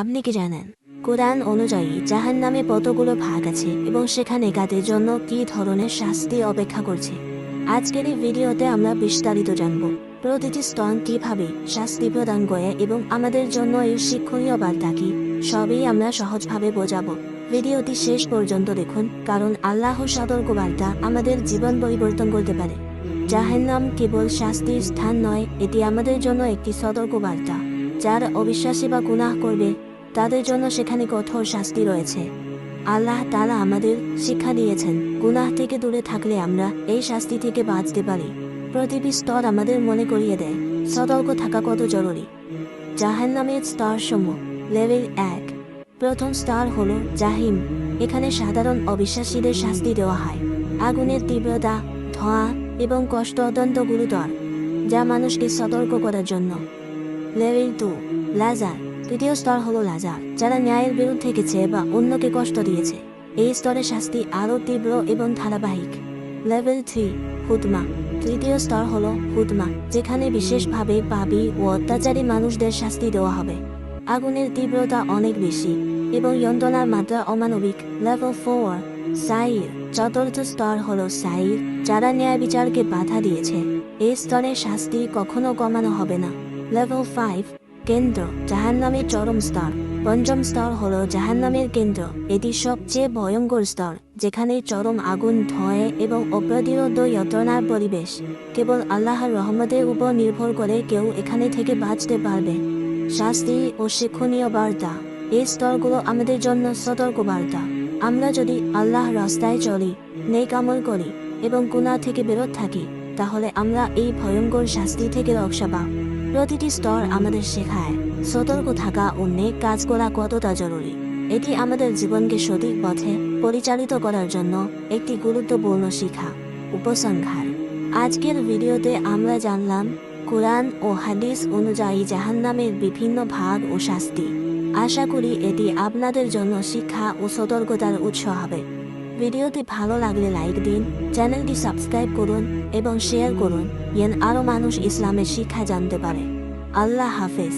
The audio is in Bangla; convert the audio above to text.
আপনি কি জানেন কোরআন অনুযায়ী জাহান্নামে কতগুলো ভাগ আছে এবং সেখানে কাদের জন্য কী ধরনের শাস্তি অপেক্ষা করছে? আজকের এই ভিডিওতে আমরা বিস্তারিত জানব প্রতিটি স্তর কিভাবে শাস্তি প্রদান করে এবং আমাদের জন্য এর শিক্ষণীয় বার্তা কি, সবই আমরা সহজভাবে বোঝাবো। ভিডিওটি শেষ পর্যন্ত দেখুন, কারণ আল্লাহর সতর্কবার্তা আমাদের জীবন পরিবর্তন করতে পারে। জাহান্নাম কেবল শাস্তির স্থান নয়, এটি আমাদের জন্য একটি সতর্কবার্তা। যারা অবিশ্বাসী বা গুনাহ করবে তাদের জন্য সেখানে কঠোর শাস্তি রয়েছে। আল্লাহ তাআলা আমাদের শিক্ষা দিয়েছেন, গুনাহ থেকে দূরে থাকলে আমরা এই শাস্তি থেকে বাঁচতে পারি। প্রতিটি স্তর আমাদের মনে করিয়ে দেয় সতর্ক থাকা কত জরুরি। জাহান্নামের স্তরসমূহ। লেভেল 1। প্রথম স্তর হলো জাহিম। এখানে সাধারণ অবিশ্বাসীদের শাস্তি দেওয়া হয়। আগুনের তীব্রতা, ধোঁয়া এবং কষ্ট অত্যন্ত গুরুতর, যা মানুষকে সতর্ক করার জন্য। লেভেল 2। লাজার। তৃতীয় স্তর হলো লাজার, যারা ন্যায়ের বিরুদ্ধে গেছে বা অন্যকে কষ্ট দিয়েছে। এই স্তরে শাস্তি আরও তীব্র এবং ধারাবাহিক। লেভেল 3। হুতমা। তৃতীয় স্তর হলো হুতমা, যেখানে বিশেষভাবে পাপী ও অত্যাচারী মানুষদের শাস্তি দেওয়া হবে। আগুনের তীব্রতা অনেক বেশি এবং যন্ত্রণার মাত্রা অমানবিক। লেভেল 4। সাইর। চতুর্থ স্তর হলো সাইর, যারা ন্যায় বিচারকে বাধা দিয়েছে। এই স্তরে শাস্তি কখনো কমানো হবে না। লেভেল 5। কেন্দ্র। জাহান্নামের চরম স্তর। পঞ্চম স্তর হলো জাহান্নামের কেন্দ্র। এটি সবচেয়ে ভয়ঙ্কর স্তর, যেখানে চরম আগুন, ধোঁয়া এবং অপ্রতিরোধ যন্ত্রণার পরিবেশ। কেবল আল্লাহর রহমতের উপর নির্ভর করে কেউ এখানে থেকে বাঁচতে পারবে। শাস্তি ও শিক্ষণীয় বার্তা। এই স্তরগুলো আমাদের জন্য সতর্ক বার্তা। আমরা যদি আল্লাহর রাস্তায় চলি, নেক আমল করি এবং গুনাহ থেকে বিরত থাকি, তাহলে আমরা এই ভয়ঙ্কর শাস্তি থেকে রক্ষা পাব। প্রতিটি স্তর আমাদের শেখায় সতর্ক থাকা ও নেক কাজ করা কতটা জরুরি। এটি আমাদের জীবনকে সঠিক পথে পরিচালিত করার জন্য একটি গুরুত্বপূর্ণ শিক্ষা। উপসংহার। আজকের ভিডিওতে আমরা জানলাম কোরআন ও হাদিস অনুযায়ী জাহান্নামের বিভিন্ন ভাগ ও শাস্তি। আশা করি এটি আপনাদের জন্য শিক্ষা ও সতর্কতার উৎস হবে। ভিডিওটি ভালো লাগলে লাইক দিন, চ্যানেলটি সাবস্ক্রাইব করুন এবং শেয়ার করুন, যেন আরও মানুষ ইসলামের শিক্ষা জানতে পারে। আল্লাহ হাফেজ।